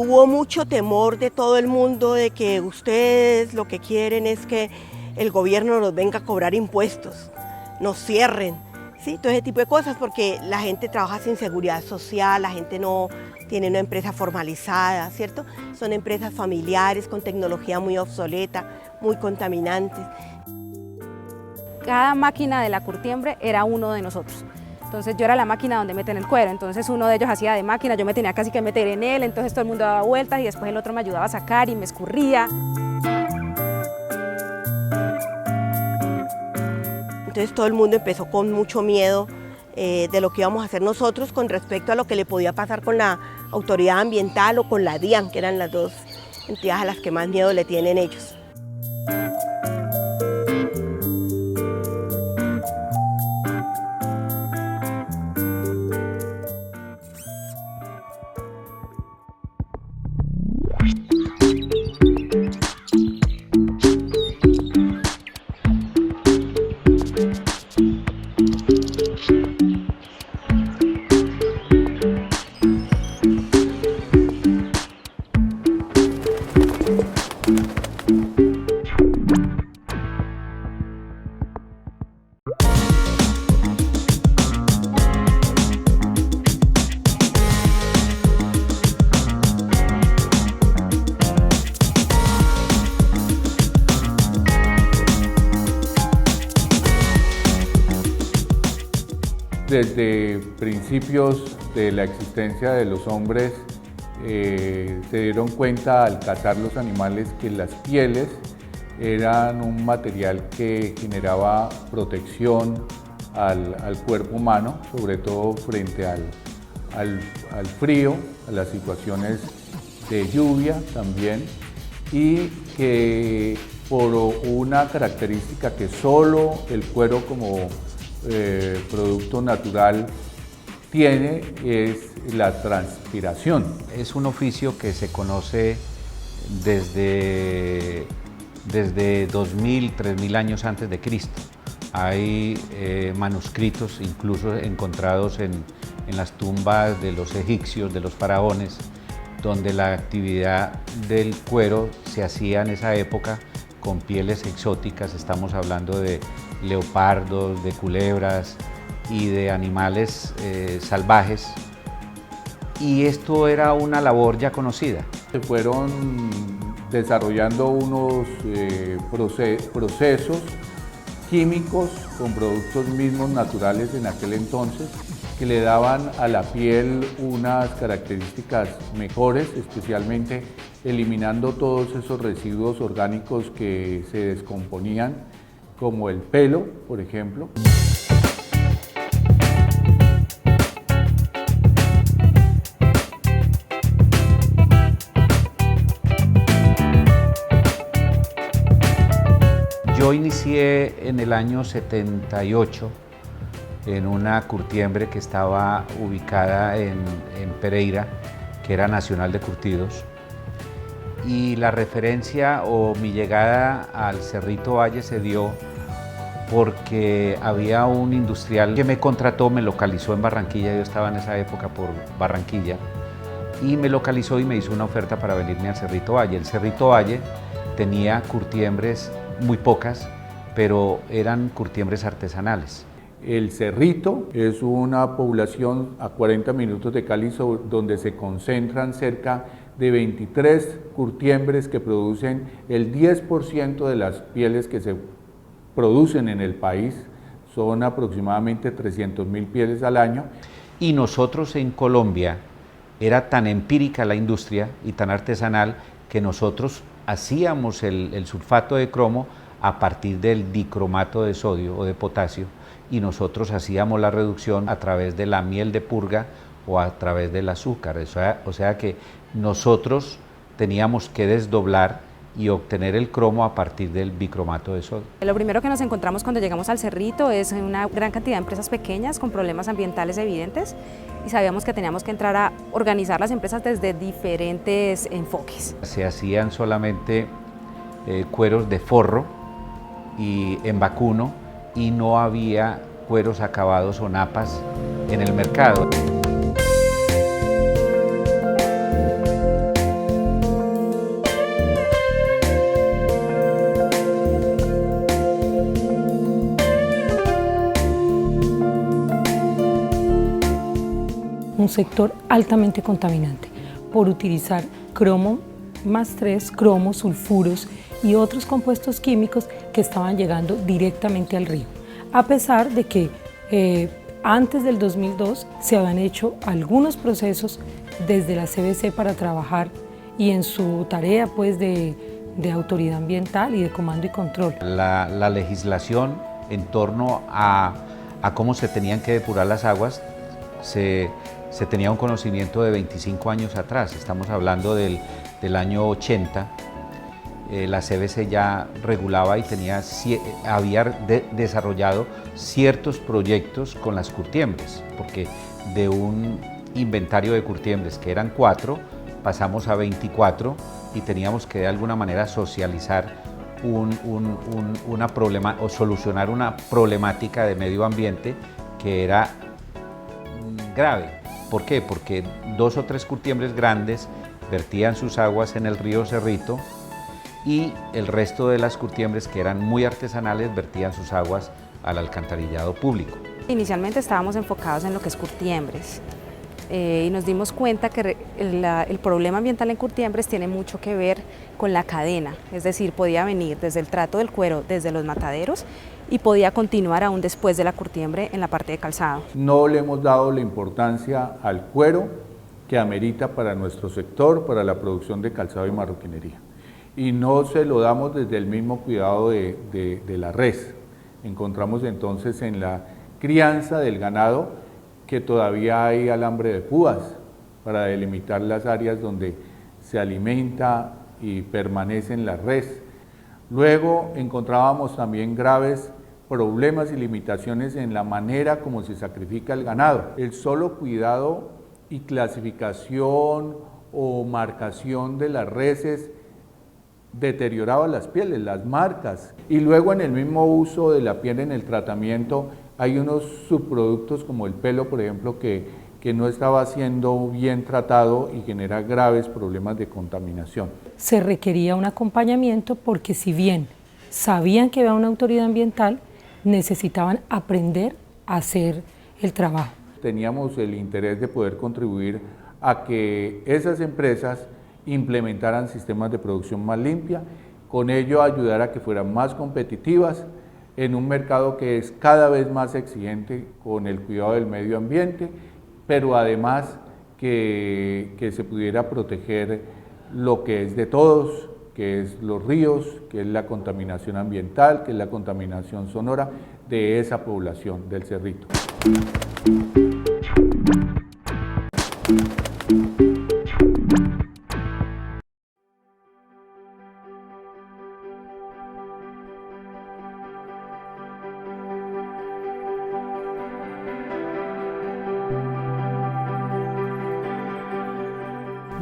Hubo mucho temor de todo el mundo de que ustedes lo que quieren es que el gobierno nos venga a cobrar impuestos, nos cierren, ¿sí? Todo ese tipo de cosas, porque la gente trabaja sin seguridad social, la gente no tiene una empresa formalizada, ¿cierto? Son empresas familiares con tecnología muy obsoleta, muy contaminantes. Cada máquina de la curtiembre era uno de nosotros. Entonces yo era la máquina donde meten el cuero, entonces uno de ellos hacía de máquina, yo me tenía casi que meter en él, entonces todo el mundo daba vueltas y después el otro me ayudaba a sacar y me escurría. Entonces todo el mundo empezó con mucho miedo de lo que íbamos a hacer nosotros con respecto a lo que le podía pasar con la autoridad ambiental o con la DIAN, que eran las dos entidades a las que más miedo le tienen ellos. Desde principios de la existencia de los hombres se dieron cuenta al cazar los animales que las pieles eran un material que generaba protección al cuerpo humano, sobre todo frente al frío, a las situaciones de lluvia también, y que por una característica que solo el cuero como producto natural tiene, es la transpiración. Es un oficio que se conoce desde 2000, 3000 años antes de Cristo. Hay manuscritos incluso encontrados en las tumbas de los egipcios, de los faraones, donde la actividad del cuero se hacía en esa época con pieles exóticas. Estamos hablando de leopardos, de culebras y de animales salvajes, y esto era una labor ya conocida. Se fueron desarrollando unos procesos químicos con productos mismos naturales en aquel entonces, que le daban a la piel unas características mejores, especialmente eliminando todos esos residuos orgánicos que se descomponían, como el pelo, por ejemplo. Yo inicié en el año 78 en una curtiembre que estaba ubicada en Pereira, que era Nacional de Curtidos. Y la referencia o mi llegada al Cerrito Valle se dio porque había un industrial que me contrató, me localizó en Barranquilla. Yo estaba en esa época por Barranquilla, y me localizó y me hizo una oferta para venirme al Cerrito Valle. El Cerrito Valle tenía curtiembres muy pocas, pero eran curtiembres artesanales. El Cerrito es una población a 40 minutos de Cali, donde se concentran cerca de 23 curtiembres que producen el 10% de las pieles que se producen en el país. Son aproximadamente 300.000 pieles al año. Y nosotros en Colombia era tan empírica la industria y tan artesanal que nosotros hacíamos el sulfato de cromo a partir del dicromato de sodio o de potasio, y nosotros hacíamos la reducción a través de la miel de purga o a través del azúcar. O sea que nosotros teníamos que desdoblar y obtener el cromo a partir del bicromato de sodio. Lo primero que nos encontramos cuando llegamos al Cerrito es una gran cantidad de empresas pequeñas con problemas ambientales evidentes, y sabíamos que teníamos que entrar a organizar las empresas desde diferentes enfoques. Se hacían solamente cueros de forro y en vacuno, y no había cueros acabados o napas en el mercado. un sector altamente contaminante por utilizar cromo más 3, cromos, sulfuros y otros compuestos químicos que estaban llegando directamente al río, a pesar de que antes del 2002 se habían hecho algunos procesos desde la CBC para trabajar y en su tarea pues de autoridad ambiental y de comando y control. La legislación en torno a cómo se tenían que depurar las aguas se tenía un conocimiento de 25 años atrás, estamos hablando del año 80. La CBC ya regulaba y había desarrollado ciertos proyectos con las curtiembres, porque de un inventario de curtiembres que eran 4, pasamos a 24 y teníamos que de alguna manera socializar solucionar una problemática de medio ambiente que era grave. ¿Por qué? Porque 2 o 3 curtiembres grandes vertían sus aguas en el río Cerrito y el resto de las curtiembres, que eran muy artesanales, vertían sus aguas al alcantarillado público. Inicialmente estábamos enfocados en lo que es curtiembres y nos dimos cuenta que el problema ambiental en curtiembres tiene mucho que ver con la cadena, es decir, podía venir desde el trato del cuero, desde los mataderos, y podía continuar aún después de la curtiembre en la parte de calzado. No le hemos dado la importancia al cuero que amerita para nuestro sector, para la producción de calzado y marroquinería. Y no se lo damos desde el mismo cuidado de la res. Encontramos entonces en la crianza del ganado que todavía hay alambre de púas para delimitar las áreas donde se alimenta y permanecen las res. Luego encontrábamos también graves problemas y limitaciones en la manera como se sacrifica el ganado. El solo cuidado y clasificación o marcación de las reses deterioraba las pieles, las marcas, y luego en el mismo uso de la piel en el tratamiento hay unos subproductos como el pelo, por ejemplo, que no estaba siendo bien tratado y genera graves problemas de contaminación. Se requería un acompañamiento porque si bien sabían que había una autoridad ambiental, necesitaban aprender a hacer el trabajo. Teníamos el interés de poder contribuir a que esas empresas implementaran sistemas de producción más limpia, con ello ayudar a que fueran más competitivas en un mercado que es cada vez más exigente con el cuidado del medio ambiente, pero además que se pudiera proteger lo que es de todos, que es los ríos, que es la contaminación ambiental, que es la contaminación sonora de esa población del Cerrito.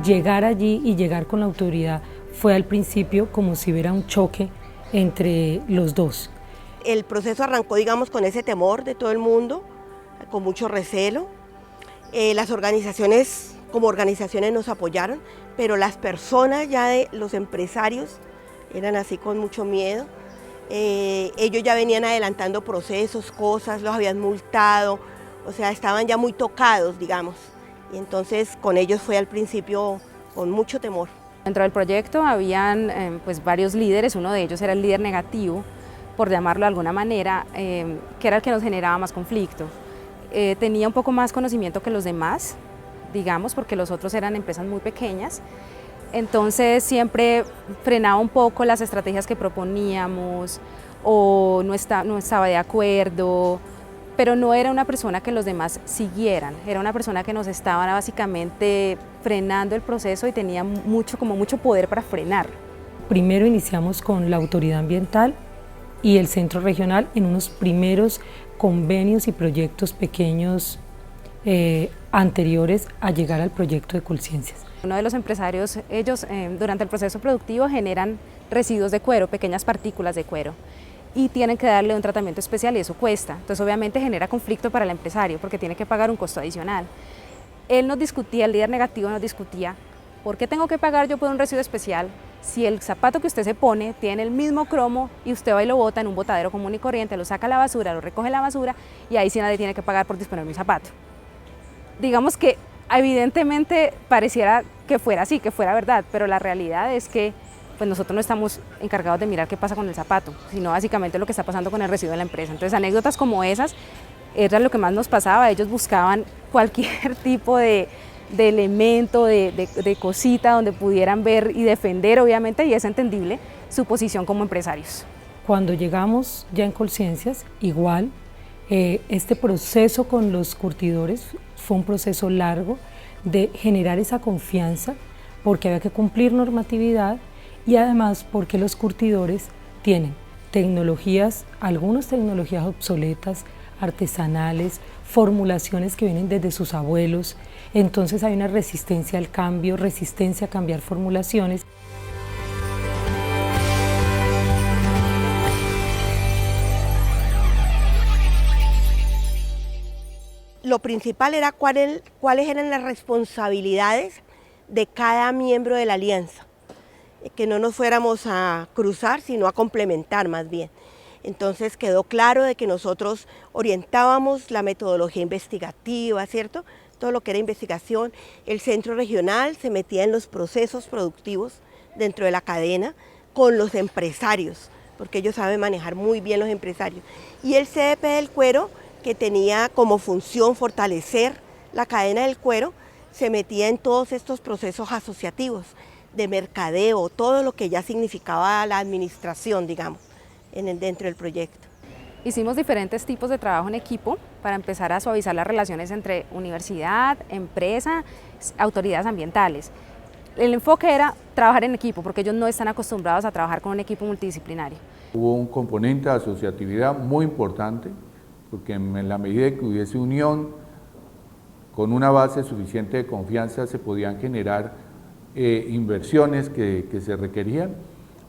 Llegar allí y llegar con la autoridad fue al principio como si hubiera un choque entre los dos. El proceso arrancó, digamos, con ese temor de todo el mundo, con mucho recelo. Las organizaciones, como organizaciones, nos apoyaron, pero las personas ya los empresarios eran así con mucho miedo. Ellos ya venían adelantando procesos, cosas, los habían multado, o sea, estaban ya muy tocados, digamos. Y entonces con ellos fue al principio con mucho temor. Dentro del proyecto habían pues varios líderes, uno de ellos era el líder negativo, por llamarlo de alguna manera, que era el que nos generaba más conflicto. Tenía un poco más conocimiento que los demás, digamos, porque los otros eran empresas muy pequeñas, entonces siempre frenaba un poco las estrategias que proponíamos o no estaba de acuerdo, pero no era una persona que los demás siguieran, era una persona que nos estaba básicamente frenando el proceso y tenía mucho poder para frenar. Primero iniciamos con la autoridad ambiental y el centro regional en unos primeros convenios y proyectos pequeños anteriores a llegar al proyecto de Colciencias. Uno de los empresarios, ellos durante el proceso productivo generan residuos de cuero, pequeñas partículas de cuero, y tienen que darle un tratamiento especial y eso cuesta. Entonces obviamente genera conflicto para el empresario porque tiene que pagar un costo adicional. Él nos discutía, el líder negativo nos discutía, ¿por qué tengo que pagar yo por un residuo especial si el zapato que usted se pone tiene el mismo cromo y usted va y lo bota en un botadero común y corriente, lo saca a la basura, lo recoge la basura y ahí sí nadie tiene que pagar por disponer de un zapato? Digamos que Evidentemente pareciera que fuera así, que fuera verdad, pero la realidad es que pues nosotros no estamos encargados de mirar qué pasa con el zapato, sino básicamente lo que está pasando con el residuo de la empresa. Entonces anécdotas como esas era lo que más nos pasaba. Ellos buscaban cualquier tipo de elemento, de cosita donde pudieran ver y defender, obviamente, y es entendible, su posición como empresarios. Cuando llegamos ya en Colciencias, igual, este proceso con los curtidores fue un proceso largo de generar esa confianza, porque había que cumplir normatividad y además porque los curtidores tienen tecnologías, algunas tecnologías obsoletas, artesanales, formulaciones que vienen desde sus abuelos, entonces hay una resistencia al cambio, resistencia a cambiar formulaciones. Lo principal era cuáles eran las responsabilidades de cada miembro de la alianza, que no nos fuéramos a cruzar, sino a complementar más bien. Entonces quedó claro de que nosotros orientábamos la metodología investigativa, ¿cierto? Todo lo que era investigación. El centro regional se metía en los procesos productivos dentro de la cadena con los empresarios, porque ellos saben manejar muy bien los empresarios. Y el CDP del cuero, que tenía como función fortalecer la cadena del cuero, se metía en todos estos procesos asociativos de mercadeo, todo lo que ya significaba la administración, digamos, dentro del proyecto. Hicimos diferentes tipos de trabajo en equipo para empezar a suavizar las relaciones entre universidad, empresa, autoridades ambientales. El enfoque era trabajar en equipo, porque ellos no están acostumbrados a trabajar con un equipo multidisciplinario. Hubo un componente de asociatividad muy importante, porque en la medida que hubiese unión, con una base suficiente de confianza se podían generar inversiones que se requerían,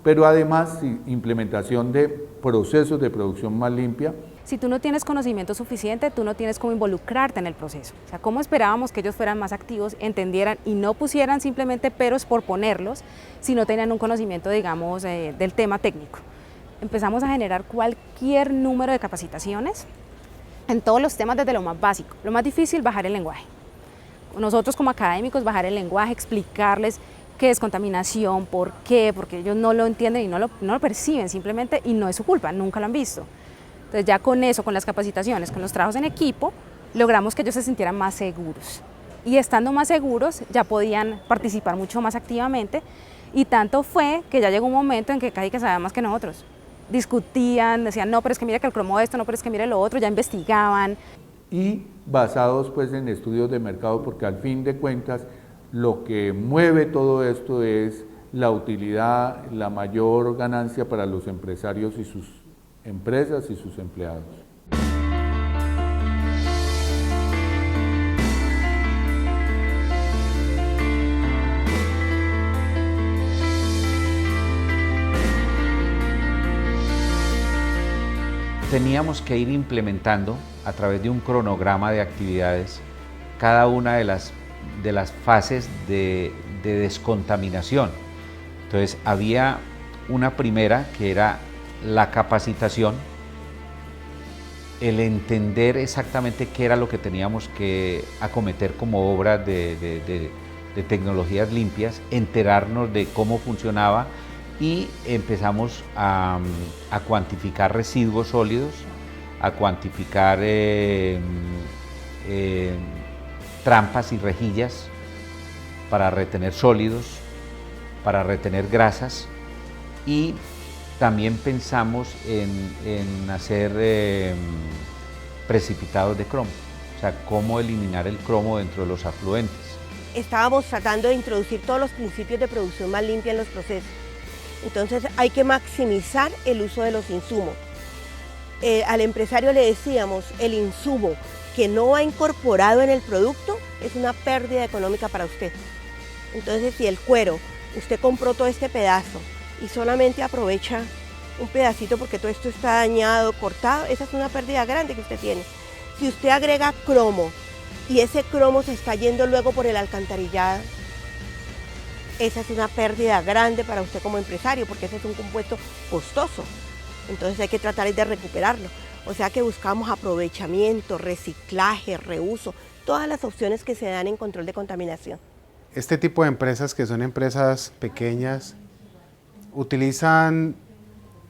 pero además implementación de procesos de producción más limpia. Si tú no tienes conocimiento suficiente, tú no tienes cómo involucrarte en el proceso. O sea, ¿cómo esperábamos que ellos fueran más activos, entendieran y no pusieran simplemente peros por ponerlos, si no tenían un conocimiento, digamos, del tema técnico? Empezamos a generar cualquier número de capacitaciones en todos los temas, desde lo más básico. Lo más difícil, bajar el lenguaje. Nosotros como académicos, bajar el lenguaje, explicarles qué es contaminación, por qué, porque ellos no lo entienden y no lo perciben simplemente, y no es su culpa, nunca lo han visto. Entonces ya con eso, con las capacitaciones, con los trabajos en equipo, logramos que ellos se sintieran más seguros. Y estando más seguros, ya podían participar mucho más activamente, y tanto fue que ya llegó un momento en que casi que sabían más que nosotros. Discutían, decían, no, pero es que mire que el cromo esto, no, pero es que mire lo otro, ya investigaban. Y basados pues en estudios de mercado, porque al fin de cuentas lo que mueve todo esto es la utilidad, la mayor ganancia para los empresarios y sus empresas y sus empleados. Teníamos que ir implementando a través de un cronograma de actividades cada una de las fases de descontaminación. Entonces había una primera que era la capacitación, el entender exactamente qué era lo que teníamos que acometer como obra de tecnologías limpias, enterarnos de cómo funcionaba, y empezamos a cuantificar residuos sólidos, a cuantificar trampas y rejillas para retener sólidos, para retener grasas, y también pensamos en hacer precipitados de cromo, o sea, cómo eliminar el cromo dentro de los afluentes. Estábamos tratando de introducir todos los principios de producción más limpia en los procesos. Entonces hay que maximizar el uso de los insumos. Al empresario le decíamos, el insumo que no va incorporado en el producto es una pérdida económica para usted. Entonces, si el cuero, usted compró todo este pedazo y solamente aprovecha un pedacito porque todo esto está dañado, cortado, esa es una pérdida grande que usted tiene. Si usted agrega cromo y ese cromo se está yendo luego por el alcantarillado, esa es una pérdida grande para usted como empresario, porque ese es un compuesto costoso. Entonces hay que tratar de recuperarlo. O sea que buscamos aprovechamiento, reciclaje, reuso, todas las opciones que se dan en control de contaminación. Este tipo de empresas, que son empresas pequeñas, utilizan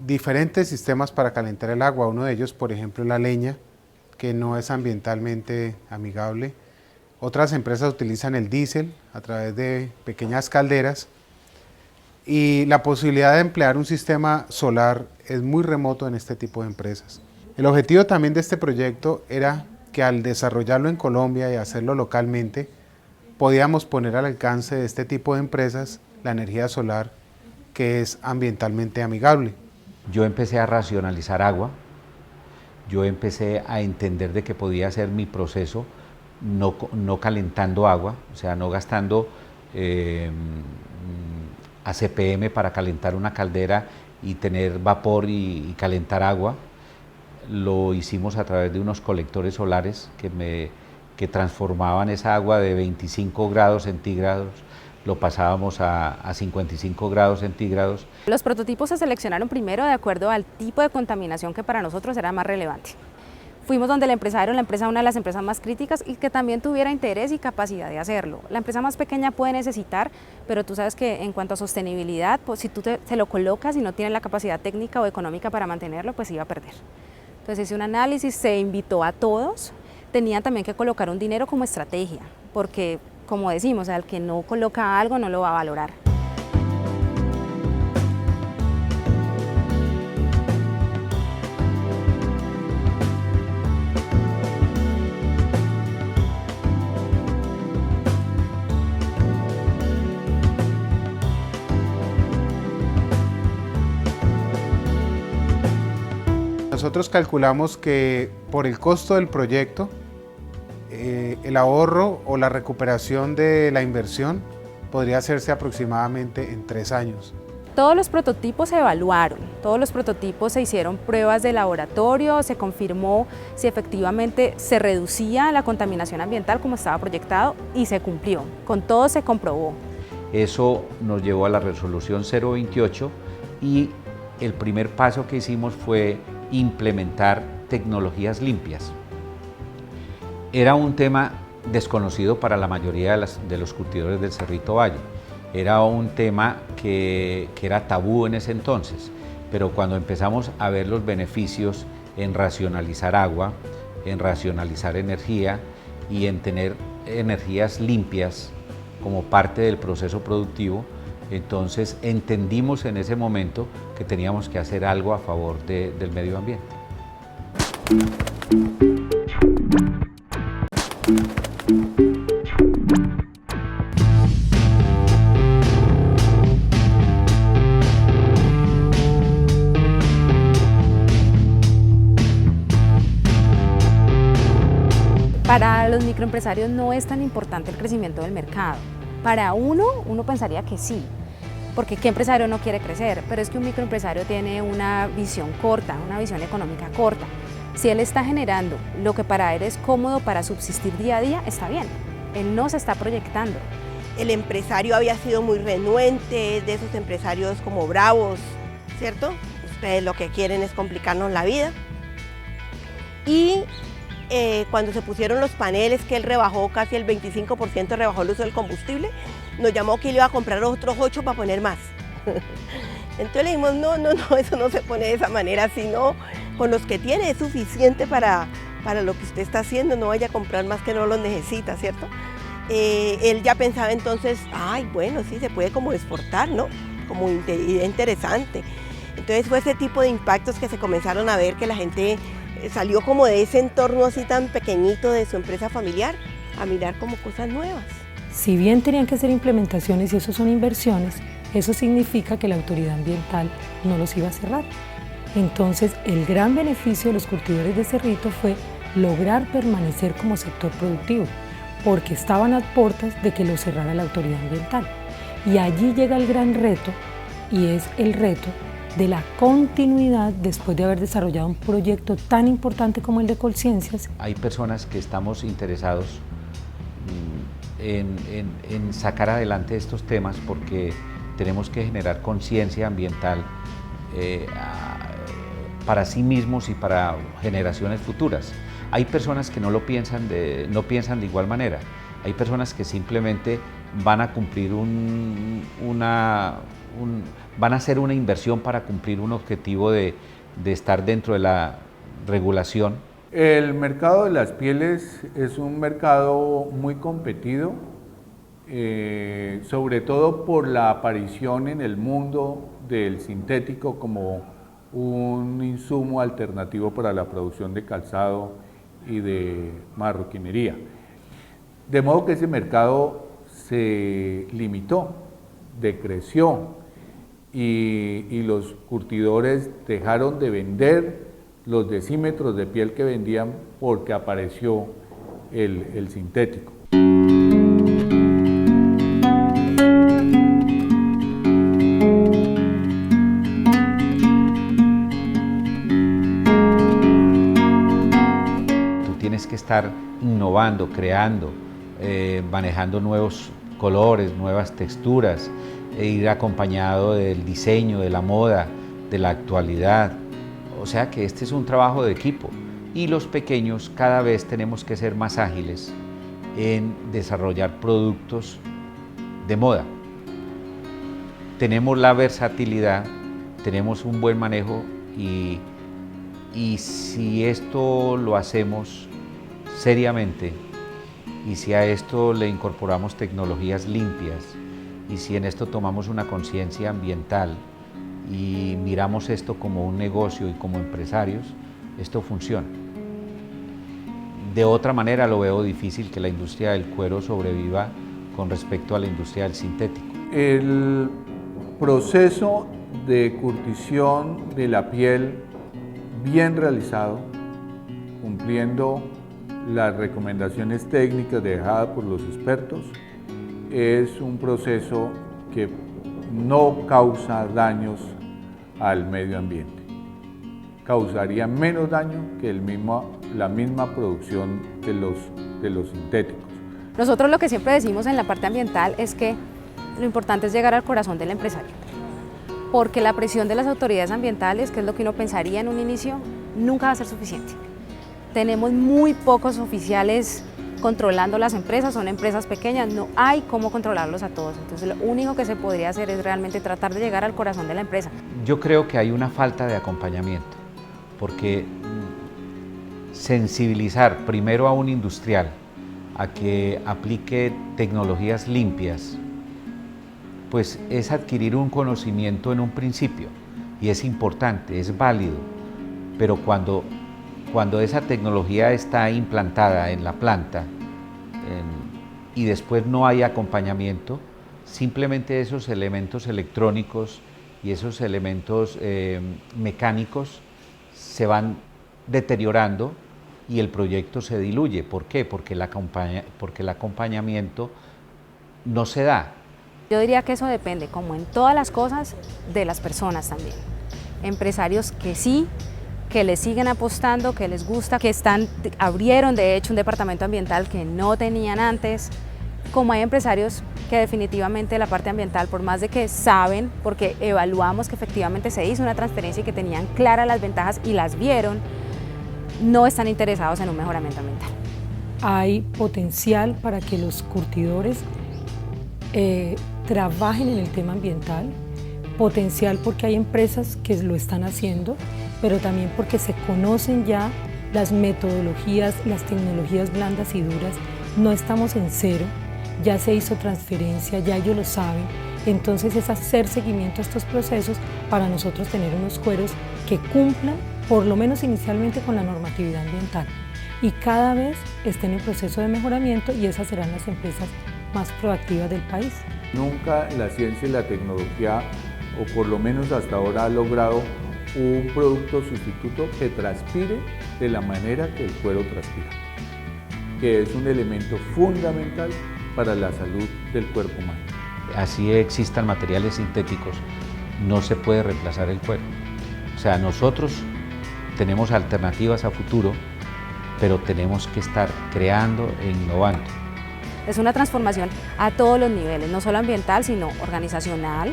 diferentes sistemas para calentar el agua. Uno de ellos, por ejemplo, la leña, que no es ambientalmente amigable. Otras empresas utilizan el diésel a través de pequeñas calderas. Y la posibilidad de emplear un sistema solar es muy remoto en este tipo de empresas. El objetivo también de este proyecto era que al desarrollarlo en Colombia y hacerlo localmente, podíamos poner al alcance de este tipo de empresas la energía solar, que es ambientalmente amigable. Yo empecé a racionalizar agua, yo empecé a entender de que podía hacer mi proceso no calentando agua, o sea, no gastando ACPM para calentar una caldera y tener vapor y calentar agua. Lo hicimos a través de unos colectores solares que transformaban esa agua de 25 grados centígrados, lo pasábamos a 55 grados centígrados. Los prototipos se seleccionaron primero de acuerdo al tipo de contaminación que para nosotros era más relevante. Fuimos donde el empresario, una de las empresas más críticas y que también tuviera interés y capacidad de hacerlo. La empresa más pequeña puede necesitar, pero tú sabes que en cuanto a sostenibilidad, pues si tú se lo colocas y no tienes la capacidad técnica o económica para mantenerlo, pues iba a perder. Entonces hice un análisis, se invitó a todos, tenían también que colocar un dinero como estrategia, porque como decimos, el que no coloca algo no lo va a valorar. Nosotros calculamos que por el costo del proyecto, el ahorro o la recuperación de la inversión podría hacerse aproximadamente en 3 años. Todos los prototipos se evaluaron, todos los prototipos se hicieron pruebas de laboratorio, se confirmó si efectivamente se reducía la contaminación ambiental como estaba proyectado y se cumplió, con todo se comprobó. Eso nos llevó a la resolución 028 y el primer paso que hicimos fue implementar tecnologías limpias. Era un tema desconocido para la mayoría de los curtidores del Cerrito Valle. Era un tema que era tabú en ese entonces, pero cuando empezamos a ver los beneficios en racionalizar agua, en racionalizar energía y en tener energías limpias como parte del proceso productivo, entonces entendimos en ese momento que teníamos que hacer algo a favor del medio ambiente. Para los microempresarios no es tan importante el crecimiento del mercado. Para uno pensaría que sí, porque ¿qué empresario no quiere crecer? Pero es que un microempresario tiene una visión corta, una visión económica corta. Si él está generando lo que para él es cómodo para subsistir día a día, está bien. Él no se está proyectando. El empresario había sido muy renuente, de esos empresarios como bravos, ¿cierto? Ustedes lo que quieren es complicarnos la vida. Y cuando se pusieron los paneles, que él rebajó casi el 25%, rebajó el uso del combustible, nos llamó que él iba a comprar otros 8 para poner más. Entonces le dijimos, no, eso no se pone de esa manera, sino con los que tiene es suficiente para lo que usted está haciendo, no vaya a comprar más que no los necesita, ¿cierto? Él ya pensaba entonces, ay, bueno, sí, se puede como exportar, ¿no? Como idea interesante. Entonces fue ese tipo de impactos que se comenzaron a ver, que la gente salió como de ese entorno así tan pequeñito de su empresa familiar a mirar como cosas nuevas. Si bien tenían que hacer implementaciones y eso son inversiones, eso significa que la autoridad ambiental no los iba a cerrar. Entonces, el gran beneficio de los curtidores de Cerrito fue lograr permanecer como sector productivo, porque estaban a puertas de que lo cerrara la autoridad ambiental. Y allí llega el gran reto, y es el reto de la continuidad después de haber desarrollado un proyecto tan importante como el de Colciencias. Hay personas que estamos interesados en sacar adelante estos temas porque tenemos que generar conciencia ambiental para sí mismos y para generaciones futuras. Hay personas que no piensan de igual manera. Hay personas que simplemente van a cumplir van a hacer una inversión para cumplir un objetivo de estar dentro de la regulación. El mercado de las pieles es un mercado muy competido, sobre todo por la aparición en el mundo del sintético como un insumo alternativo para la producción de calzado y de marroquinería. De modo que ese mercado se limitó, decreció y los curtidores dejaron de vender los decímetros de piel que vendían porque apareció el sintético. Tú tienes que estar innovando, creando, manejando nuevos colores, nuevas texturas, e ir acompañado del diseño, de la moda, de la actualidad. O sea que este es un trabajo de equipo y los pequeños cada vez tenemos que ser más ágiles en desarrollar productos de moda. Tenemos la versatilidad, tenemos un buen manejo y si esto lo hacemos seriamente y si a esto le incorporamos tecnologías limpias y si en esto tomamos una conciencia ambiental y miramos esto como un negocio y como empresarios, esto funciona. De otra manera lo veo difícil que la industria del cuero sobreviva con respecto a la industria del sintético. El proceso de curtición de la piel bien realizado, cumpliendo las recomendaciones técnicas dejadas por los expertos, es un proceso que no causa daños al medio ambiente. Causaría menos daño que la misma producción de los sintéticos. Nosotros lo que siempre decimos en la parte ambiental es que lo importante es llegar al corazón del empresario, porque la presión de las autoridades ambientales, que es lo que uno pensaría en un inicio, nunca va a ser suficiente. Tenemos muy pocos oficiales controlando las empresas, son empresas pequeñas, no hay cómo controlarlos a todos. Entonces lo único que se podría hacer es realmente tratar de llegar al corazón de la empresa. Yo creo que hay una falta de acompañamiento, porque sensibilizar primero a un industrial a que aplique tecnologías limpias, pues es adquirir un conocimiento en un principio y es importante, es válido, pero cuando esa tecnología está implantada en la planta y después no hay acompañamiento, simplemente esos elementos electrónicos y esos elementos mecánicos se van deteriorando y el proyecto se diluye. ¿Por qué? Porque el acompañamiento no se da. Yo diría que eso depende, como en todas las cosas, de las personas también. Empresarios que sí, que les siguen apostando, que les gusta, que abrieron de hecho un departamento ambiental que no tenían antes. Como hay empresarios que definitivamente la parte ambiental, por más de que saben, porque evaluamos que efectivamente se hizo una transferencia y que tenían claras las ventajas y las vieron, no están interesados en un mejoramiento ambiental. Hay potencial para que los curtidores trabajen en el tema ambiental, potencial porque hay empresas que lo están haciendo, pero también porque se conocen ya las metodologías, las tecnologías blandas y duras. No estamos en cero, ya se hizo transferencia, ya ellos lo saben, entonces es hacer seguimiento a estos procesos para nosotros tener unos cueros que cumplan, por lo menos inicialmente, con la normatividad ambiental y cada vez estén en proceso de mejoramiento y esas serán las empresas más proactivas del país. Nunca la ciencia y la tecnología, o por lo menos hasta ahora, ha logrado un producto sustituto que transpire de la manera que el cuero transpira, que es un elemento fundamental para la salud del cuerpo humano. Así existan materiales sintéticos, no se puede reemplazar el cuero. O sea, nosotros tenemos alternativas a futuro, pero tenemos que estar creando e innovando. Es una transformación a todos los niveles, no solo ambiental, sino organizacional,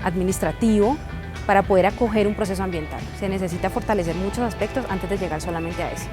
administrativo, para poder acoger un proceso ambiental. Se necesita fortalecer muchos aspectos antes de llegar solamente a eso.